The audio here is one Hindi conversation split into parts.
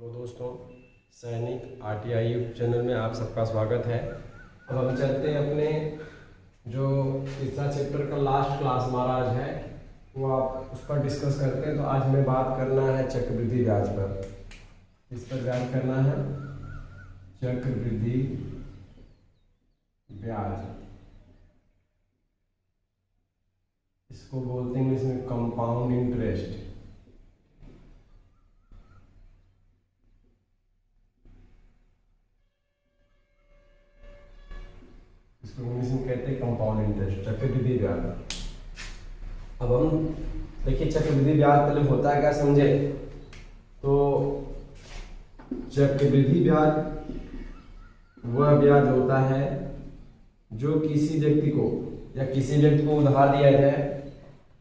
हेलो दोस्तों, सैनिक आरटीआई यूट्यूब चैनल में आप सबका स्वागत है। अब हम चलते हैं अपने जो तीसरा चैप्टर का लास्ट क्लास हमारा आज है वो आप उस पर डिस्कस करते हैं। तो आज हमें बात करना है चक्रवृद्धि ब्याज पर। इस पर बात करना है चक्रवृद्धि ब्याज। इसको बोलते हैं इंग्लिश में कंपाउंड इंटरेस्ट। इसको इंग्लिश में कहते हैं कंपाउंड इंटरेस्ट, चक्रवृद्धि ब्याज। अब हम देखिए चक्रवृद्धि ब्याज पहले होता है क्या समझे। तो चक्रवृद्धि ब्याज वह ब्याज होता है जो किसी व्यक्ति को उधार दिया जाए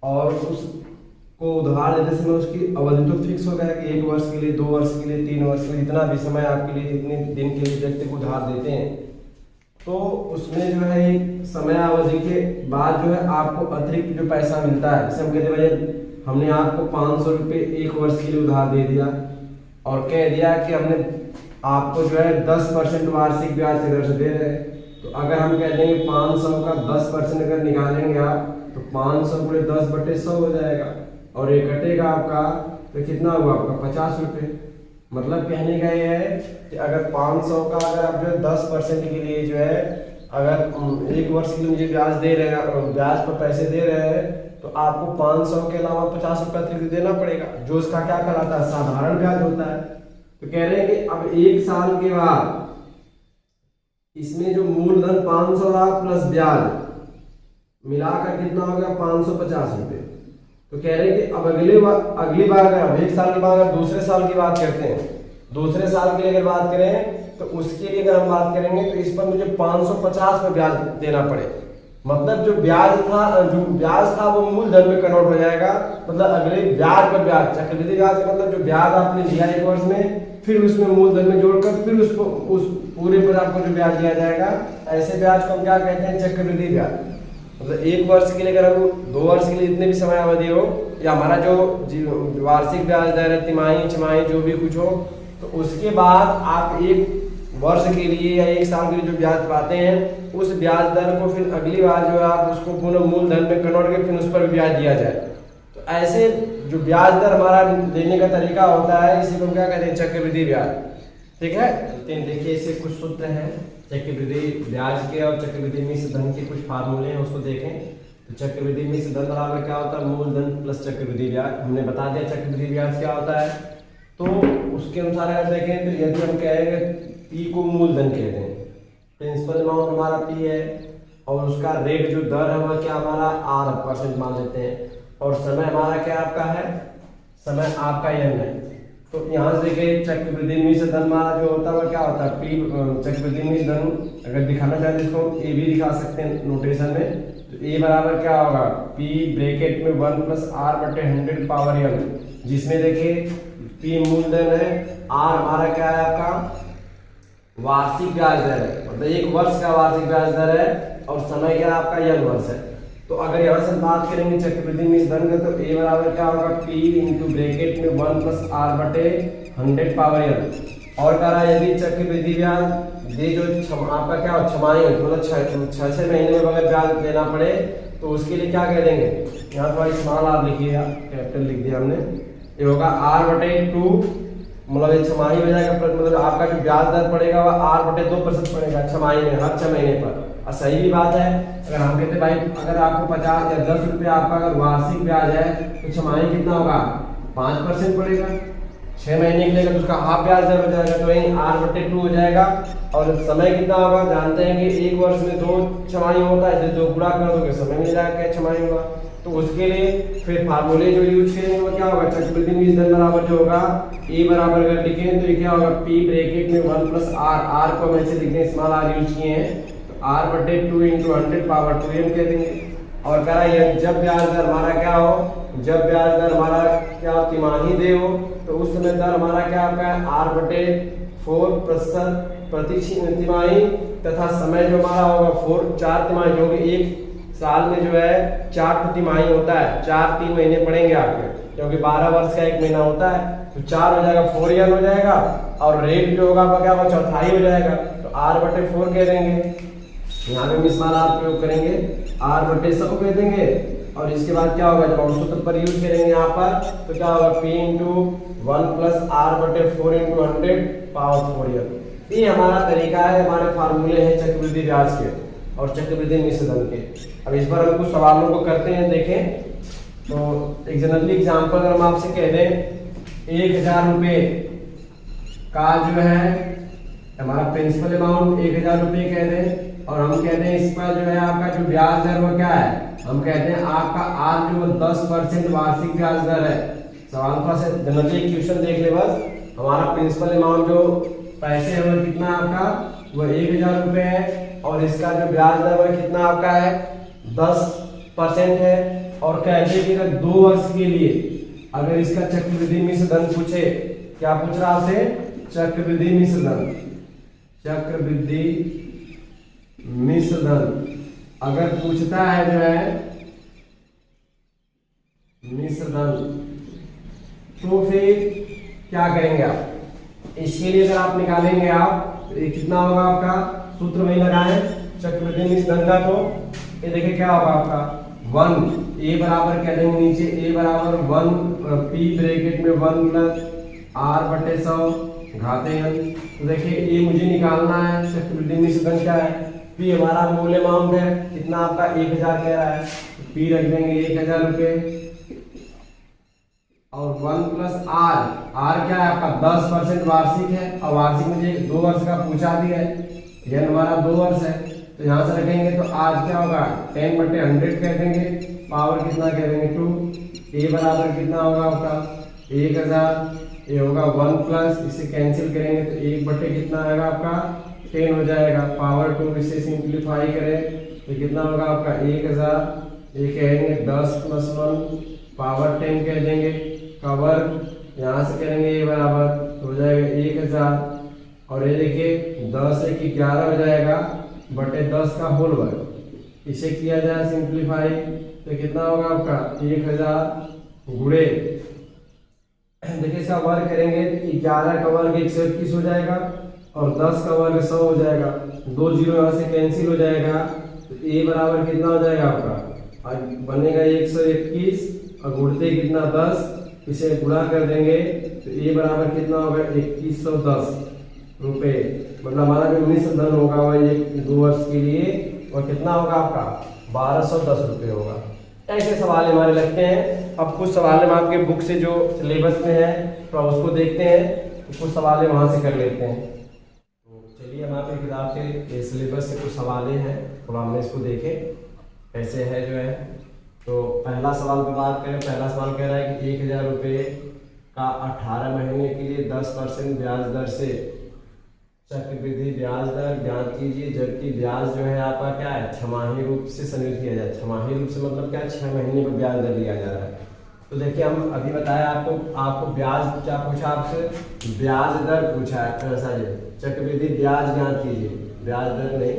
और उसको उधार देते समय उसकी अवधि तो फिक्स हो गया कि 1 वर्ष के लिए, 2 वर्ष के लिए, 3 वर्ष के लिए, जितना भी समय आपके लिए, जितने दिन के लिए व्यक्ति को उधार देते हैं, तो उसमें जो है एक समय अवधि के बाद जो है आपको अतिरिक्त जो पैसा मिलता है। जैसे हम कहते भैया हमने आपको 500 रुपये 1 वर्ष के लिए उधार दे दिया और कह दिया कि हमने आपको जो है 10% वार्षिक ब्याज की दर से दे रहे हैं। तो अगर हम कह देंगे 500 का 10% अगर निकालेंगे आप तो 500 × 10/100 हो जाएगा और ये कटेगा आपका तो कितना हुआ आपका 50 रुपये। मतलब कहने का ये है कि अगर 500 का अगर आप जो है 10% के लिए जो है अगर 1 वर्ष के लिए मुझे ब्याज दे रहे हैं, ब्याज पर पैसे दे रहे हैं, तो आपको 500 के अलावा 50 रुपये अतिरिक्त देना पड़ेगा, जो उसका क्या कहलाता है साधारण ब्याज होता है। तो कह रहे हैं कि अब 1 साल के बाद इसमें जो मूलधन 500 रहा प्लस ब्याज मिलाकर कितना हो गया 550 रुपये। तो कह रहे हैं कि अब अगली बार अगर 1 साल के बाद अगर दूसरे साल की बात करते हैं, दूसरे साल के लिए अगर बात करें तो उसके लिए अगर हम बात करेंगे तो इस पर मुझे 550 में ब्याज देना पड़े। मतलब जो ब्याज था वो मूलधन में कन्वर्ट हो जाएगा। मतलब अगले ब्याज पर ब्याज, चक्रवृद्धि ब्याज का मतलब जो ब्याज आपने लिया 1 वर्ष में, फिर उसमें मूलधन में जोड़कर फिर उसको उस पूरे पर आपको जो ब्याज दिया जाएगा, ऐसे ब्याज को हम क्या कहते हैं चक्रवृद्धि ब्याज। मतलब 1 वर्ष के लिए अगर हम 2 वर्ष के लिए जितने भी समय अवधि हो या हमारा जो वार्षिक ब्याज दर है, तिमाही छमाही जो भी कुछ हो, तो उसके बाद आप 1 वर्ष के लिए या 1 साल के लिए जो ब्याज पाते हैं उस ब्याज दर को फिर अगली बार जो है आप उसको पुनः मूलधन में कन्वर्ट करके फिर उस पर भी ब्याज दिया जाए। तो ऐसे जो ब्याज दर हमारा देने का तरीका होता है इसी को हम क्या कहते हैं चक्रवृद्धि ब्याज। ठीक है, देखिए इससे कुछ सूत्र हैं चक्रवृद्धि ब्याज के और चक्रवृद्धि मिश्र धन के कुछ फार्मूले हैं, उसको देखें। तो चक्रवृद्धि मिश्र धन बराबर क्या होता है मूलधन प्लस चक्रवृद्धि ब्याज। हमने बता दिया चक्रवृद्धि ब्याज क्या होता है। तो उसके अनुसार अगर देखें तो यदि हम कहेंगे पी को मूलधन कहते हैं, प्रिंसिपल अमाउंट हमारा पी है और उसका रेट जो दर है वह क्या हमारा R% मान लेते हैं और समय हमारा क्या आपका है, समय आपका n है। तो यहाँ से देखिए चक्रवृद्धि मिश्र धन हमारा जो होता है वह क्या होता है पी चक्रवृद्धि मिश्र धन। अगर दिखाना चाहते इसको ए भी दिखा सकते हैं नोटेशन में। तो ए बराबर क्या होगा पी ब्रैकेट में 1 + R/100 पावर n, जिसमें देखिए पी मूलधन है, आर हमारा क्या है आपका वार्षिक ब्याज दर है, मतलब 1 वर्ष का वार्षिक ब्याज दर है और समय क्या आपका n वर्ष है। तो अगर यहाँ से बात करेंगे चक्रवृद्धि मिश्र धन का तो ए बराबर क्या होगा पी इंटू ब्रैकेट में 1 + R/100 पावर n। और कह रहा है यदि चक्रवृद्धि ब्याज ये जो आपका क्या हो छमाही मतलब 6 महीने में अगर ब्याज देना पड़े तो उसके लिए क्या कह देंगे, यहाँ थोड़ा स्मॉल r लिखिएगा, कैपिटल लिख दिया हमने, ये होगा R/2, मतलब ये छमाही हो जाएगा। मतलब आपका जो ब्याज दर पड़ेगा वह R/2% पड़ेगा छमाही में हर 6 महीने पर। और सही भी बात है, अगर हम कहते भाई अगर आपको 50 या 10 रुपये आपका अगर वार्षिक ब्याज है तो छमाही कितना होगा 5% पड़ेगा। 6 महीने के लिए तो उसका हाफ ब्याज दर हो जाएगा, तो यही R/2 हो जाएगा। और समय कितना होगा जानते हैं कि 1 वर्ष में 2 छमाही होता है, इसलिए 2 गुणा कर दोगे समय मिला क्या छमाही होगा। तो उसके लिए फिर फार्मूले जो यूज करेंगे वो क्या होगा चक्रवृद्धि मिश्र धन बराबर जो होगा ए बराबर अगर लिखें तो ये क्या होगा पी ब्रैकेट में 1 + R को हम ऐसे लिखते हैं स्मॉल r यूज किए हैं, तो R/2 × 100 पावर 2m कह देंगे। और कह रहा है जब ब्याज दर हमारा क्या हो, जब ब्याज दर हमारा क्या तिमाही दे हो तो उस समय दर हमारा क्या आपका R/4% प्रति तिमाही तथा समय जो हमारा होगा 4 तिमाही, जो कि 1 साल में जो है 4 तिमाही होता है, 4 3 महीने पड़ेंगे आपके, क्योंकि 12 वर्ष का 1 महीना होता है। तो 4 हो जाएगा, 4n हो जाएगा, और रेट जो होगा आपका क्या होगा, चौथाई हो जाएगा, तो r/4 कह देंगे। यहाँ पे मिस माना आप प्रयोग करेंगे, r/100 कह देंगे, और इसके बाद क्या होगा, जब हम सूत्र पर यूज करेंगे यहाँ पर तो क्या होगा, p × 1 + r/4 × 100 पावर 4n। ये हमारा तरीका है, हमारे फार्मूले हैं चक्रवृद्धि ब्याज के और चक्रवृद्धि मिश्र धन के। अब इस पर हम कुछ सवालों को करते हैं, देखें। तो एक जनरली एग्जाम्पल अगर हम आपसे कह दें 1000 रुपये का जो है हमारा प्रिंसिपल अमाउंट 1000 रुपये कह दें, और हम कहते हैं इस पर जो है आपका जो ब्याज दर वो क्या है, हम कहते हैं आपका आज जो 10% वार्षिक ब्याज दर है। सवाल थोड़ा सा जनरली क्वेश्चन देख ले बस। हमारा प्रिंसिपल अमाउंट जो पैसे है वो कितना आपका, वो 1000 रुपये है, और इसका जो ब्याज दर वो कितना आपका है, 10% है। और कहते हैं कि अगर 2 वर्ष के लिए अगर इसका चक्रवृद्धि मिश्र धन पूछे, क्या पूछ रहा आपसे, चक्रवृद्धि मिश्र धन, चक्रवृद्धि मिश्र धन अगर पूछता है जो है मिश्र धन, तो फिर क्या करेंगे आप, इसके लिए अगर आप निकालेंगे आप तो ये कितना होगा आपका, सूत्र वही लगाएं चक्रवृद्धि मिश्र धन का। तो ये देखिए क्या होगा आपका 1 a बराबर कह देंगे नीचे, a बराबर 1 p ब्रैकेट में 1 + r/100 घाते n। तो देखिए ये मुझे निकालना है चक्रवृद्धि मिश्र धन क्या है, p हमारा मूल अमाउंट है, कितना आपका 1000 कह रहा है, तो p रख देंगे 1000 रुपये, और 1 + r क्या है आपका 10% वार्षिक है, और वार्षिक मुझे 2 वर्ष का पूछा भी है, यह हमारा 2 वर्ष है, तो यहाँ से रखेंगे तो आज क्या होगा 10/100 कह देंगे, पावर कितना कह देंगे 2, a बराबर कितना होगा आपका 1000, ये होगा 1 प्लस, इसे कैंसिल करेंगे तो 1 कितना आएगा आपका 10 हो जाएगा, पावर 2 इसे सिंप्लीफाई करें तो कितना होगा आपका 1000, ये कहेंगे 10 + 1 पावर 10 कह देंगे, कवर यहाँ से करेंगे ये बराबर हो जाएगा 1000, और ये देखिए 10 × 11 हो जाएगा बटे 10 का होल वर्ग, इसे किया जाए सिंप्लीफाई तो कितना होगा आपका 1000 गुणे, देखिए इसका वर्ग करेंगे 11 का वर्ग 121 हो जाएगा, और 10 का वर्ग 100 हो जाएगा, 2 जीरो यहाँ से कैंसिल हो जाएगा, तो a बराबर कितना हो जाएगा आपका, और बनेगा 121, और गुणते कितना 10, इसे गुणा कर देंगे तो a बराबर कितना होगा 2110 रुपये, मतलब हमारा जो मिश्र धन होगा वो 2 वर्ष के लिए और कितना होगा आपका 1210 रुपये होगा। ऐसे सवाल हमारे लगते हैं। अब कुछ सवाल हम आपके बुक से जो सिलेबस में है तो उसको देखते हैं, तो कुछ सवाल वहाँ से कर लेते हैं। तो चलिए हम आपके किताब के सिलेबस से कुछ सवाल हैं, थोड़ा हमने इसको देखे कैसे है जो है। तो पहला सवाल पर बात करें, पहला सवाल कह रहा है कि 1000 रुपये का 18 महीने के लिए 10% ब्याज दर से चक्रवृद्धि ब्याज दर ज्ञात कीजिए, जबकि ब्याज जो है आपका क्या है छमाही रूप से संग्रहित किया जाए। छमाही रूप से मतलब क्या, 6 महीने पर ब्याज दर लिया जा रहा है। तो देखिए हम अभी बताया आपको ब्याज क्या पूछा आपसे, ब्याज दर पूछा है, सॉरी चक्रवृद्धि ब्याज ज्ञात कीजिए, ब्याज दर नहीं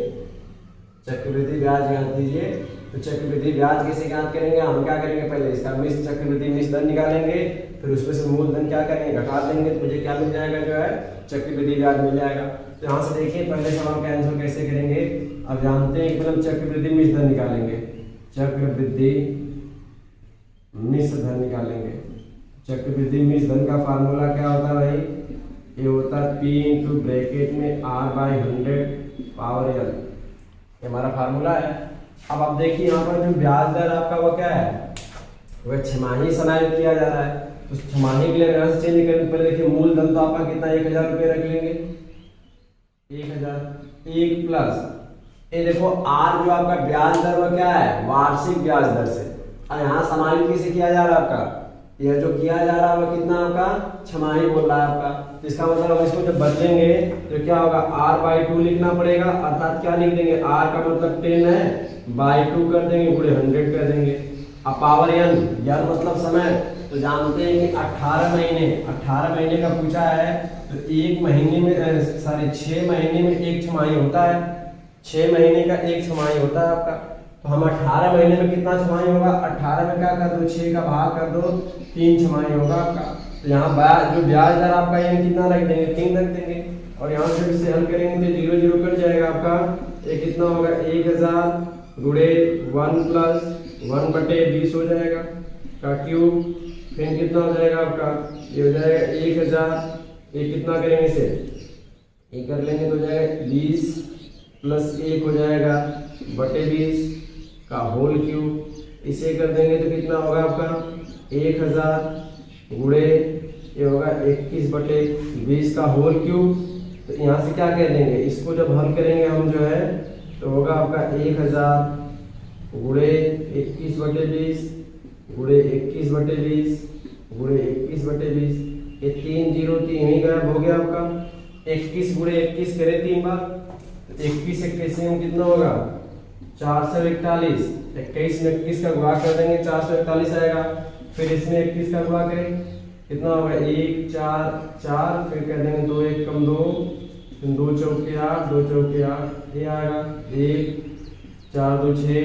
चक्रवृद्धि ब्याज ज्ञात कीजिए। तो चक्रवृद्धि ब्याज कैसे ज्ञात करेंगे, हम क्या करेंगे पहले इसका चक्रवृद्धि मिश्र धन निकालेंगे, फिर उसमें से मूलधन क्या करेंगे घटा देंगे, तो मुझे क्या मिल जाएगा जो है चक्रवृद्धि ब्याज मिल जाएगा। तो यहाँ से देखिए पहले सवाल का आंसर कैसे करेंगे, अब जानते हैं कि मतलब चक्रवृद्धि मिश्र धन निकालेंगे, चक्रवृद्धि मिश्र धन निकालेंगे। चक्रवृद्धि मिश्र धन का फार्मूला क्या होता है भाई, ये होता है p इंटू ब्रैकेट में r/100 पावर n, ये हमारा फार्मूला है। अब आप देखिए यहाँ पर जो ब्याज दर आपका वो क्या है, वह छमाही समायोजित किया जा रहा है। तो छमाही के लिए यहाँ से चेंज करें, पहले देखिए मूलधन तो आपका कितना 1000 रुपये रख लेंगे, 1000 1 प्लस ये देखो r जो आपका ब्याज दर वो क्या है वार्षिक ब्याज दर से, और यहाँ समायोजित किसे किया जा रहा है आपका, यह जो किया जा रहा है वो कितना आपका छमाही बोल रहा है आपका। तो इसका मतलब हम इसको जब बदलेंगे तो क्या होगा r/2 लिखना पड़ेगा, अर्थात क्या लिख देंगे r का मतलब 10 है, /2 कर देंगे, गुणे 100 कर देंगे, अब पावर n, यार मतलब समय। तो जानते हैं कि 18 महीने का पूछा है, तो 1 महीने में सॉरी 6 महीने में एक छमाही होता है, 6 महीने का एक छमाही होता है आपका। तो हम 18 महीने में कितना छमाही होगा, 18 में क्या कर दो 6 का भाग कर दो 3 छमाही होगा आपका। तो यहाँ जो ब्याज दर आपका एन कितना रख देंगे, 3 रख देंगे, और यहाँ से इसे हल करेंगे तो 0 0 कट जाएगा आपका। ये कितना होगा 1000 गुणे 1 प्लस 1/20 हो जाएगा का क्यूब। फिर कितना हो जाएगा आपका, ये हो जाएगा 1000, ये कितना करेंगे इसे ये कर लेंगे तो हो जाएगा 20 प्लस 1 हो जाएगा बटे 20 का होल क्यूब। इसे कर देंगे तो कितना होगा आपका 1000 गुणे ये होगा 21/20 का होल क्यूब। तो यहाँ से क्या कर देंगे, इसको जब हल करेंगे हम जो है तो होगा आपका 1000 गुणे 21/20 गुणे 21/20 गुणे 21/20, ये 3 0 3 ही गायब हो गया आपका। 21 गुणे 21 करे 3 बार, तो 21 21 में कितना होगा 441। 21 में 21 का गुणा कर देंगे 441 आएगा। फिर इसमें 21 का गुणा करें कितना होगा 1 4 4, फिर कर देंगे 2 1 कम 2, 2 चौके 8 2 चौके 8 ये आएगा 1 4 2 6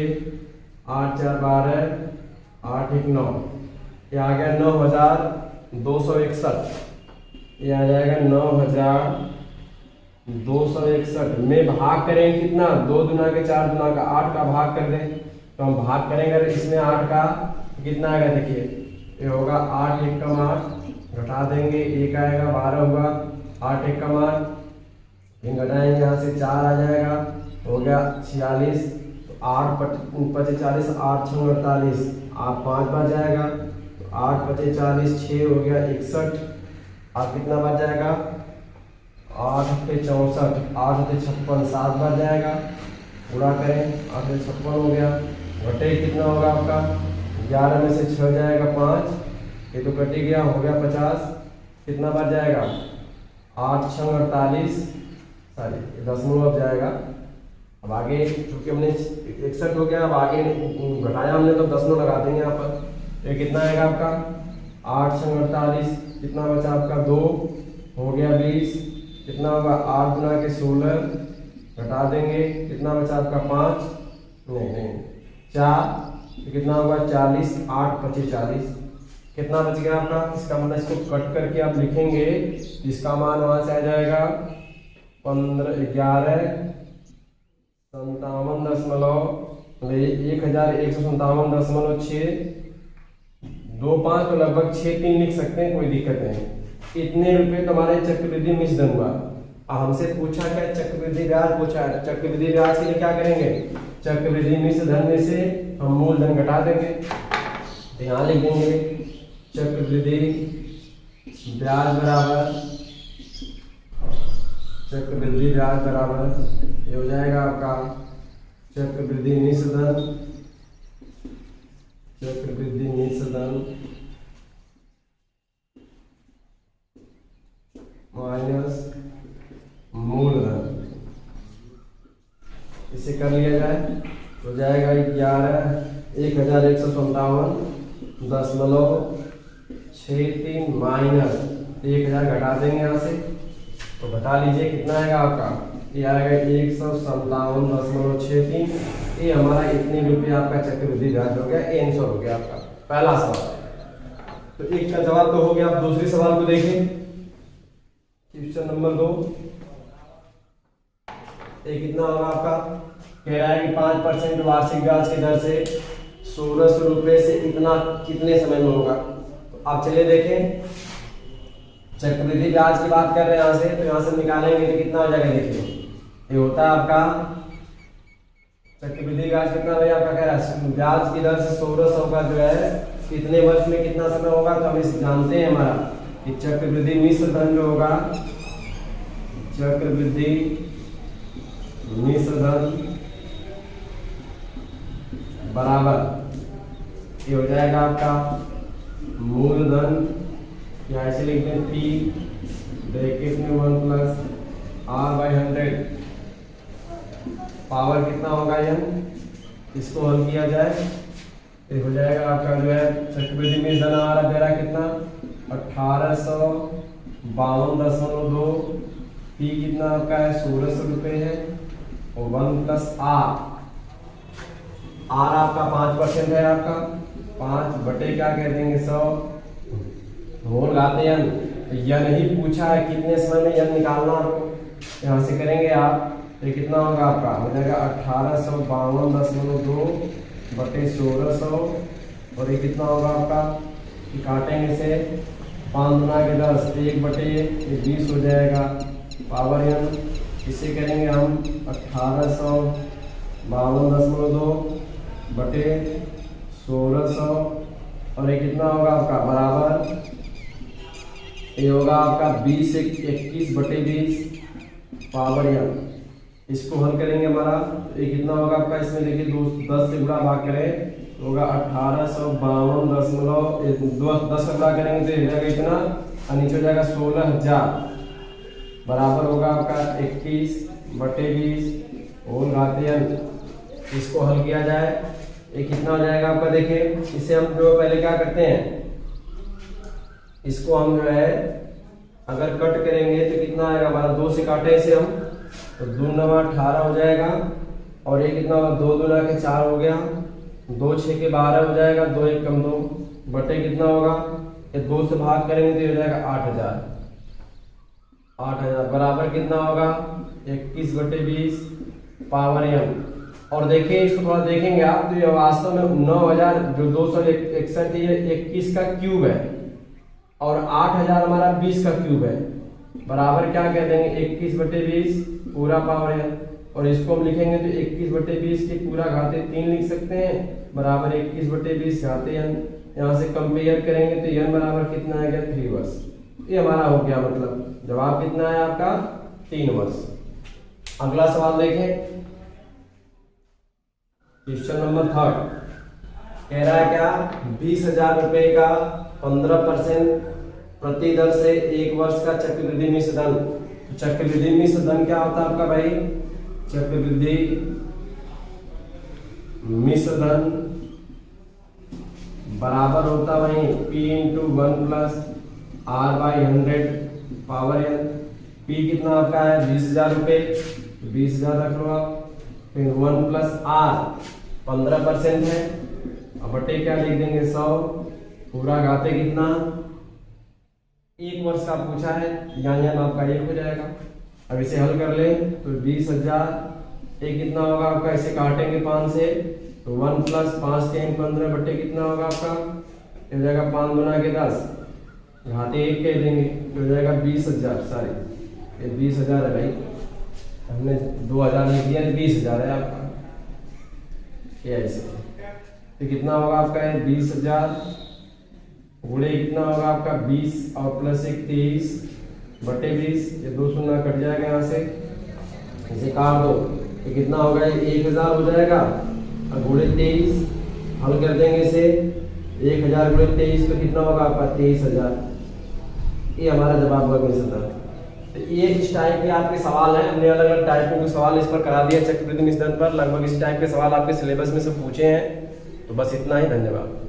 8 4 12 8 1 9, ये आ गया 9261। ये आ जाएगा 9261 में भाग करेंगे कितना 2 दुना के 4 दुना का 8 का भाग कर दें तो हम भाग करेंगे इसमें 8 का कितना आएगा, देखिए ये होगा 8 1 कम 8 घटा देंगे 1 आएगा 12 होगा 8 1 कम 8, फिर घटाएंगे यहाँ से 4 आ जाएगा हो गया 46, तो 8 पचे 40 8 6 48 8 5 बच जाएगा, तो 8 पचे 40 6 हो गया 61, आप कितना बच जाएगा 8 पे 64 8 पे 56 7 बच जाएगा, पूरा करें 8 पे 56 हो गया। घटे कितना होगा आपका 11 में से 6 जाएगा 5, ये तो कट ही गया हो गया 50, कितना बच जाएगा 8 6 48 सॉरी दशमलव अब जाएगा। अब आगे चूंकि हमने 61 हो गया, अब आगे घटाया हमने तो दशमलव लगा देंगे यहाँ पर। ये कितना आएगा आपका 8 6 48, कितना बचा आपका 2 हो गया 20, कितना होगा 8 गुना के 16 घटा देंगे कितना बचा आपका 5 नहीं 4, तो कितना होगा 40 8 पचे 40, कितना बच गया आपका। इसका मतलब इसको कट करके आप लिखेंगे, इसका मान वहां से आ जाएगा 15 11 1157.6 25 तो लगभग 6 3 लिख सकते हैं, कोई दिक्कत नहीं। इतने रुपए तुम्हारे चक्रवृद्धि मिश्रण हुआ। हमसे पूछा क्या चक्रवृद्धि ब्याज पूछा है, चक्रवृद्धि ब्याज के लिए क्या करेंगे चक्रवृद्धि मिश्र धन में से हम मूलधन घटा देंगे, तो यहाँ लिख देंगे चक्रवृद्धि ब्याज बराबर ये हो जाएगा आपका चक्रवृद्धि मिश्र धन माइनस मूलधन। इसे कर लिया जाए तो जाएगा 11,157.63 माइनस 1000 घटा देंगे यहाँ से, तो बता लीजिए कितना आएगा आपका, ये आएगा 157.63। ये हमारा इतने रुपये आपका चक्रवृद्धि ब्याज हो गया, आंसर हो गया आपका पहला सवाल। तो एक का जवाब तो हो गया। आप दूसरे सवाल को देखें, क्वेश्चन नंबर 2। ये कितना होगा आपका, कह रहा है कि 5% वार्षिक ब्याज की दर से 1600 रुपये से इतना कितने समय में होगा। तो आप चलिए देखें, चक्रवृद्धि ब्याज की बात कर रहे हैं यहाँ से, तो यहाँ से निकालेंगे तो कितना हो जाएगा, देखिए ये होता है आपका चक्रवृद्धि ब्याज कितना है आपका, कह रहा है ब्याज की दर से 1600 का जो है कितने वर्ष में कितना समय होगा। तो हम इसे जानते हैं हमारा कि चक्रवृद्धि मिश्र धन जो होगा, चक्रवृद्धि मिश्र धन बराबर ये हो जाएगा आपका मूलधन, या ऐसे लिख दें P ब्रैकेट में 1 प्लस R/100 पावर कितना होगा m, इसको हल किया जाए तो हो जाएगा आपका जो है चक्रवृद्धि मिश्र धन हमारा दे रहा कितना 1852.2, P कितना आपका है 1600 रुपये है, और 1 प्लस R आपका 5% है आपका 5 बटे क्या कह देंगे 100, होल घाते n, यन ही पूछा है कितने समय में यन निकालना आपको। यहाँ से करेंगे आप तो कितना होगा आपका, हो जाएगा 1852.2 बटे 1600, और ये कितना होगा आपका, काटेंगे से 5 गुना के 10, 1 बटे 20 हो जाएगा पावर n। इसे करेंगे हम 1852.2 बटे 1600, और ये कितना होगा आपका बराबर, ये होगा आपका 21 बटे 20 पावर n। इसको हल करेंगे हमारा, ये कितना होगा आपका, इसमें देखिए 10 से गुणा भाग करें तो होगा 1852.2, 10 से गुणा करेंगे तो हो जाएगा इतना, और नीचे हो जाएगा 16,000 बराबर होगा आपका 21 बटे 20 होल घाते n। इसको हल किया जाए, ये कितना हो जाएगा आपका, देखिए इसे हम जो पहले क्या करते हैं, इसको हम जो है अगर कट करेंगे तो कितना आएगा हमारा, 2 से काटे इसे हम तो 2 9 18 हो जाएगा, और ये कितना होगा 2 दूना के 4 हो गया, 2 6 के 12 हो जाएगा, 2 1 कम 2 बटे कितना होगा, ये 2 से भाग करेंगे तो हो जाएगा 8,000 बराबर कितना होगा 21 बटे 20 पावर m। और देखिए इसको थोड़ा देखेंगे आप तो ये वास्तव में 9,000 जो 261 ये 21 का क्यूब है, और 8,000 हमारा 20 का क्यूब है, बराबर क्या कह देंगे 21 बटे 20 पूरा पावर n। और इसको हम लिखेंगे तो 21 बटे 20 के पूरा घाते 3 लिख सकते हैं, बराबर 21 बटे 20 घाते n। यहाँ से कंपेयर करेंगे तो n बराबर कितना आएगा 3 वर्ष। ये हमारा हो गया, मतलब जवाब कितना है आपका 3 वर्ष। अगला सवाल देखें, क्वेश्चन नंबर 3 कह रहा है क्या, 20,000 रुपए का 15% प्रति दर से 1 वर्ष का चक्रवृद्धि मिश्र धन। तो चक्रवृद्धि मिश्र धन क्या होता है आपका भाई, चक्रवृद्धि मिश्र धन बराबर होता वही P × 1 + R/100 power n। P कितना आपका है 20,000 रुपए, 20,000 रख लो आप, फिर 1 + R 15% है, अब बटे क्या लिख देंगे 100 पूरा घाते कितना, 1 वर्ष का पूछा है, यहाँ आपका 1 हो जाएगा। अब इसे हल कर ले तो 20,000 एक कितना होगा आपका, इसे काटेंगे 5 से तो 1 + 5 3 15 बटे कितना होगा आपका, हो जाएगा 5 गुना के 10 घाते 1 कह देंगे तो हो जाएगा 20,000, सॉरी ये 20,000 है भाई, हमने 2,000 लिख दिया, 20,000 है आपका, क्या ऐसे तो कितना होगा आपका है 20,000 गुणे कितना होगा आपका 20 और +1 23 बटे 20, ये 2 शून्य कट जाएगा यहाँ से, इसे काट दो तो कितना होगा 1,000 हो जाएगा, और गुणे 23 हल कर देंगे इसे, 1,000 गुणे 23 तो कितना होगा आपका 23,000। ये हमारा जवाब होगा मिश्र धन। तो ये इस टाइप के आपके सवाल हैं, हमने अलग अलग टाइपों के सवाल इस पर करा दिया चक्रवृद्धि मिश्र धन पर, लगभग इस टाइप के सवाल आपके सिलेबस में से पूछे हैं। तो बस इतना ही, धन्यवाद।